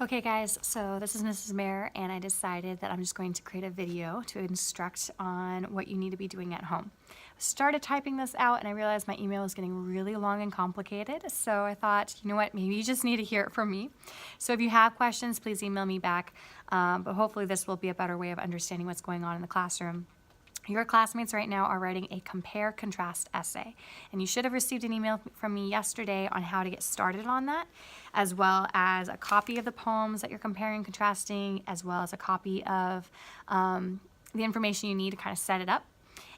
Okay guys, so this is Mrs. Mayer and I decided that I'm just going to create a video to instruct on what you need to be doing at home. I started typing this out and I realized my email is getting really long and complicated, so I thought, you know what, maybe you just need to hear it from me. So if you have questions, please email me back, but hopefully this will be a better way of understanding what's going on in the classroom. Your classmates right now are writing a compare-contrast essay, and you should have received an email from me yesterday on how to get started on that, as well as a copy of the poems that you're comparing and contrasting, as well as a copy of the information you need to kind of set it up.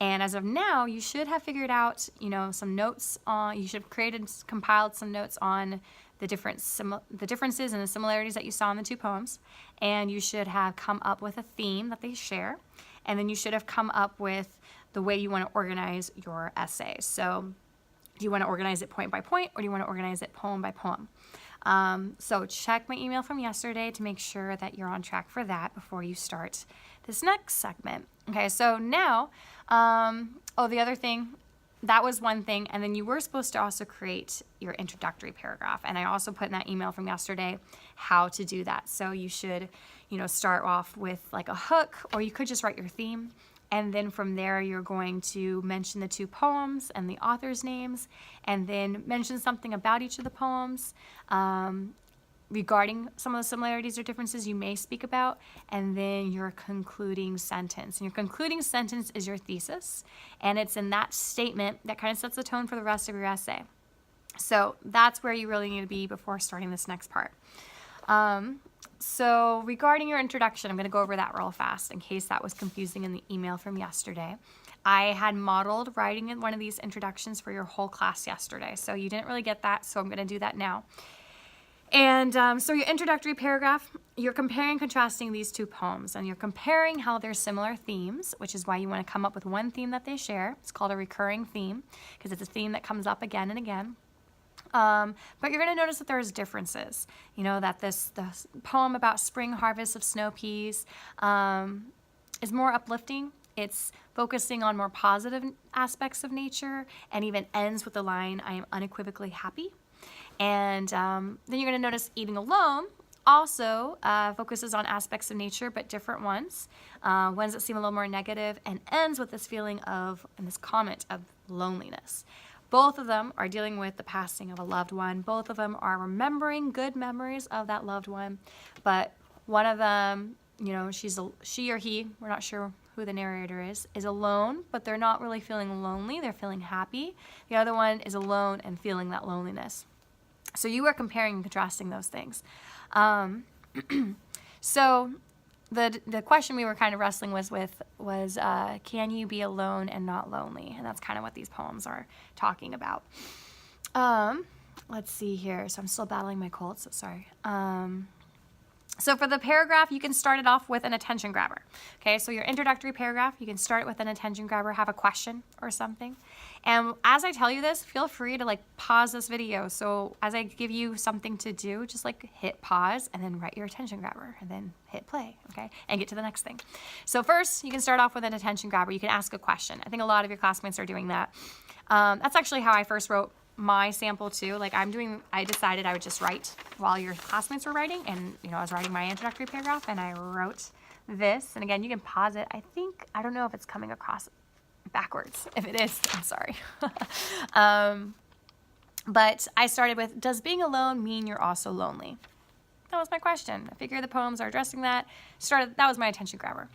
And as of now, you should have figured out, some notes on, you should have created, compiled some notes on the differences and the similarities that you saw in the two poems, and you should have come up with a theme that they share. And then you should have come up with the way you want to organize your essay. So do you want to organize it point by point, or do you want to organize it poem by poem? So check my email from yesterday to make sure that you're on track for that before you start this next segment. Okay, so now, the other thing, that was one thing, and then you were supposed to also create your introductory paragraph, and I also put in that email from yesterday how to do that. So you should, start off with like a hook, or you could just write your theme, and then from there you're going to mention the two poems and the author's names, and then mention something about each of the poems, regarding some of the similarities or differences you may speak about, and then your concluding sentence. And your concluding sentence is your thesis, and it's in that statement that kind of sets the tone for the rest of your essay. So that's where you really need to be before starting this next part. So regarding your introduction, I'm going to go over that real fast in case that was confusing in the email from yesterday. I had modeled writing in one of these introductions for your whole class yesterday, so you didn't really get that, so I'm going to do that now. And so your introductory paragraph, you're comparing and contrasting these two poems, and you're comparing how they're similar themes, which is why you want to come up with one theme that they share. It's called a recurring theme because it's a theme that comes up again and again. But you're going to notice that there's differences. That the poem about spring harvest of snow peas is more uplifting. It's focusing on more positive aspects of nature, and even ends with the line, "I am unequivocally happy." And then you're going to notice Eating Alone also focuses on aspects of nature, but different ones that seem a little more negative, and ends with this feeling of, and this comment of, loneliness. Both of them are dealing with the passing of a loved one. Both of them are remembering good memories of that loved one, but one of them, she or he, we're not sure who the narrator is alone, but they're not really feeling lonely, they're feeling happy. The other one is alone and feeling that loneliness. So you are comparing and contrasting those things. So the question we were kind of wrestling was can you be alone and not lonely? And that's kind of what these poems are talking about. Let's see here. So I'm still battling my cold, so sorry. So for the paragraph, you can start it off with an attention grabber. Okay, so your introductory paragraph, you can start it with an attention grabber, have a question or something. And as I tell you this, feel free to pause this video. So as I give you something to do, just hit pause and then write your attention grabber and then hit play, okay? And get to the next thing. So first, you can start off with an attention grabber. You can ask a question. I think a lot of your classmates are doing that. That's actually how I first wrote my sample too. I decided I would just write while your classmates were writing, and I was writing my introductory paragraph and I wrote this. And again, you can pause it. I don't know if it's coming across backwards. If it is, I'm sorry. But I started with, does being alone mean you're also lonely? That was my question. I figure the poems are addressing that. That was my attention grabber.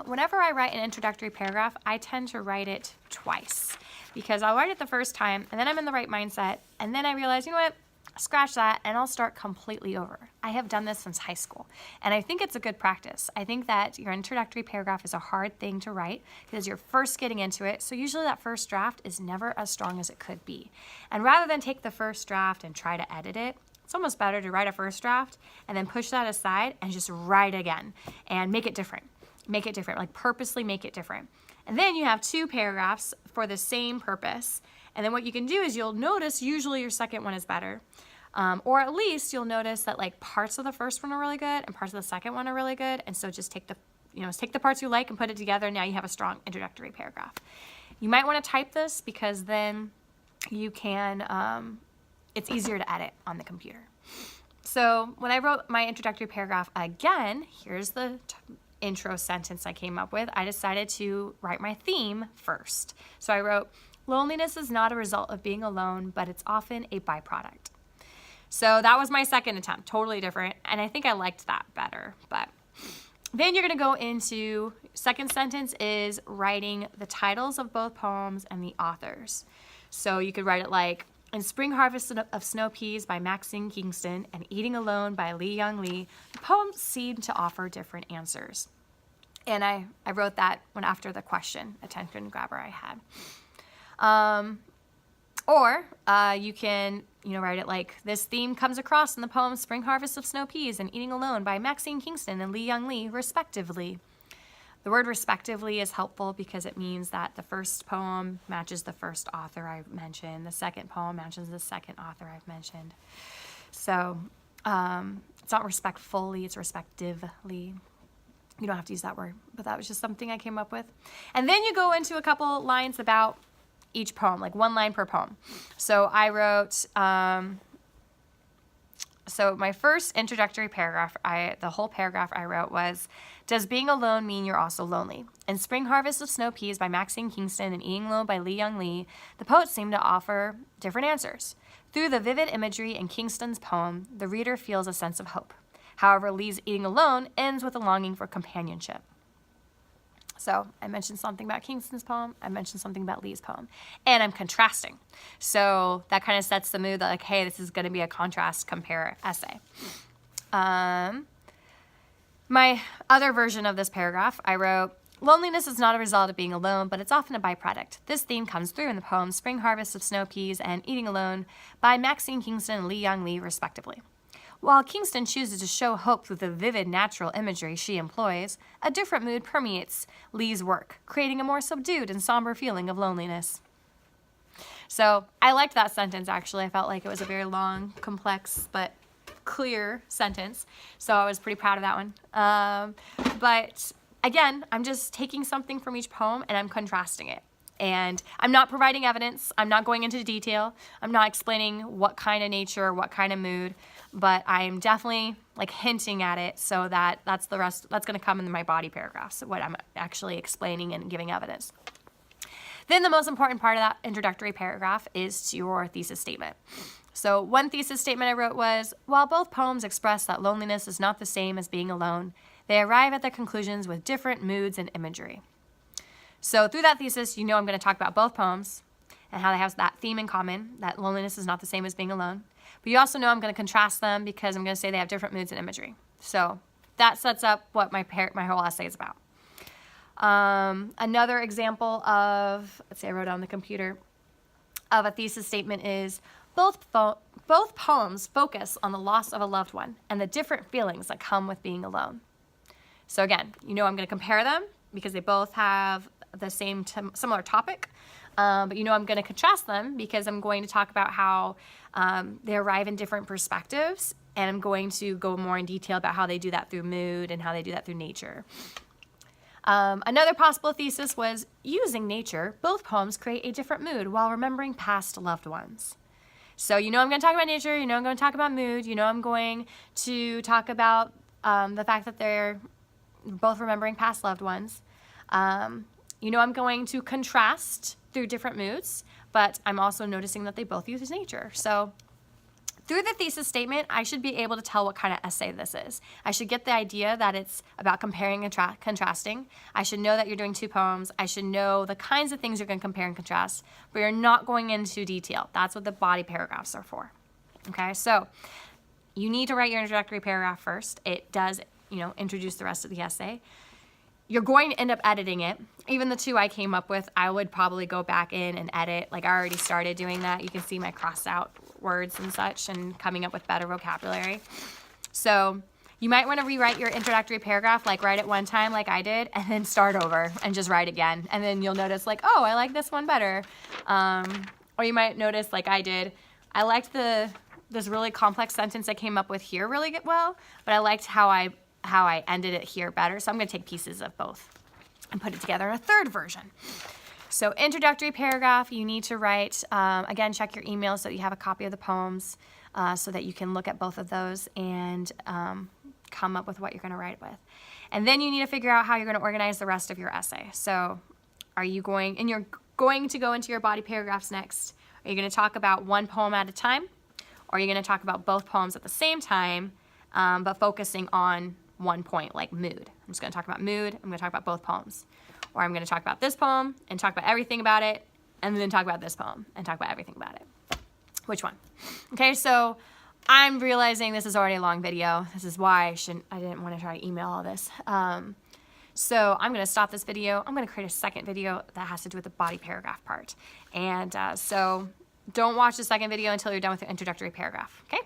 Whenever I write an introductory paragraph, I tend to write it twice, because I'll write it the first time and then I'm in the right mindset, and then I realize, you know what, scratch that, and I'll start completely over. I have done this since high school, and I think it's a good practice. I think that your introductory paragraph is a hard thing to write because you're first getting into it, so usually that first draft is never as strong as it could be. And rather than take the first draft and try to edit it, it's almost better to write a first draft and then push that aside and just write again and make it different. Make it different, purposely make it different. And then you have two paragraphs for the same purpose. And then what you can do is you'll notice usually your second one is better. Or at least you'll notice that parts of the first one are really good and parts of the second one are really good. And so just take the parts you like and put it together. Now you have a strong introductory paragraph. You might want to type this because then you can, it's easier to edit on the computer. So when I wrote my introductory paragraph again, here's the intro sentence I came up with. I decided to write my theme first. So I wrote, loneliness is not a result of being alone, but it's often a byproduct. So that was my second attempt, totally different. And I think I liked that better. But then you're going to go into, second sentence is writing the titles of both poems and the authors. So you could write it like, In Spring Harvest of Snow Peas by Maxine Kingston and Eating Alone by Lee Young Lee, the poems seem to offer different answers. And I wrote that one after the question, attention grabber I had. Or you can, write it like, this theme comes across in the poems Spring Harvest of Snow Peas and Eating Alone by Maxine Kingston and Lee Young Lee, respectively. The word respectively is helpful because it means that the first poem matches the first author I've mentioned. The second poem matches the second author I've mentioned. So it's not respectfully, it's respectively. You don't have to use that word, but that was just something I came up with. And then you go into a couple lines about each poem, like one line per poem. So I wrote, so my first introductory paragraph, the whole paragraph I wrote was, does being alone mean you're also lonely? In Spring Harvest of Snow Peas by Maxine Kingston and Eating Alone by Lee Young Lee, the poets seem to offer different answers. Through the vivid imagery in Kingston's poem, the reader feels a sense of hope. However, Lee's Eating Alone ends with a longing for companionship. So I mentioned something about Kingston's poem. I mentioned something about Lee's poem. And I'm contrasting. So that kind of sets the mood that, like, hey, this is going to be a contrast compare essay. My other version of this paragraph, I wrote, loneliness is not a result of being alone, but it's often a byproduct. This theme comes through in the poems Spring Harvest of Snow Peas and Eating Alone by Maxine Kingston and Lee Young Lee, respectively. While Kingston chooses to show hope through the vivid natural imagery she employs, a different mood permeates Lee's work, creating a more subdued and somber feeling of loneliness. So I liked that sentence, actually. I felt like it was a very long, complex, but clear sentence. So I was pretty proud of that one. But again, I'm just taking something from each poem and I'm contrasting it. And I'm not providing evidence. I'm not going into detail. I'm not explaining what kind of nature, what kind of mood, but I'm definitely like hinting at it so that that's going to come in my body paragraphs, what I'm actually explaining and giving evidence. Then the most important part of that introductory paragraph is your thesis statement. So one thesis statement I wrote was, while both poems express that loneliness is not the same as being alone, they arrive at their conclusions with different moods and imagery. So through that thesis, I'm going to talk about both poems and how they have that theme in common, that loneliness is not the same as being alone. But you also know I'm going to contrast them because I'm going to say they have different moods and imagery. So that sets up what my whole essay is about. Another example of, let's say I wrote on the computer, of a thesis statement is, both poems focus on the loss of a loved one and the different feelings that come with being alone. So again, I'm going to compare them because they both have the same similar topic, but I'm going to contrast them because I'm going to talk about how they arrive in different perspectives, and I'm going to go more in detail about how they do that through mood and how they do that through nature. Another possible thesis was, using nature, both poems create a different mood while remembering past loved ones. So I'm going to talk about nature, I'm going to talk about mood, I'm going to talk about the fact that they're both remembering past loved ones. I'm going to contrast through different moods, but I'm also noticing that they both use nature. So through the thesis statement, I should be able to tell what kind of essay this is. I should get the idea that it's about comparing and contrasting. I should know that you're doing two poems. I should know the kinds of things you're going to compare and contrast, but you're not going into detail. That's what the body paragraphs are for. Okay, so you need to write your introductory paragraph first. It does, introduce the rest of the essay. You're going to end up editing it. Even the two I came up with, I would probably go back in and edit. Like, I already started doing that. You can see my cross out words and such and coming up with better vocabulary. So you might want to rewrite your introductory paragraph, like write it one time like I did, and then start over and just write again. And then you'll notice like, oh, I like this one better. Or you might notice like I did, I liked this really complex sentence I came up with here really well, but I liked how I ended it here better. So I'm going to take pieces of both and put it together in a third version. So introductory paragraph, you need to write, again, check your email so that you have a copy of the poems. so that you can look at both of those and come up with what you're going to write with. And then you need to figure out how you're going to organize the rest of your essay. So are you going, and you're going to go into your body paragraphs next. Are you going to talk about one poem at a time? Or are you going to talk about both poems at the same time, but focusing on one point, like mood? I'm just going to talk about mood. I'm going to talk about both poems. Or I'm going to talk about this poem and talk about everything about it, and then talk about this poem and talk about everything about it. Which one? Okay, so I'm realizing this is already a long video. This is why I didn't want to try to email all this. So I'm going to stop this video. I'm going to create a second video that has to do with the body paragraph part. And so don't watch the second video until you're done with the introductory paragraph, okay?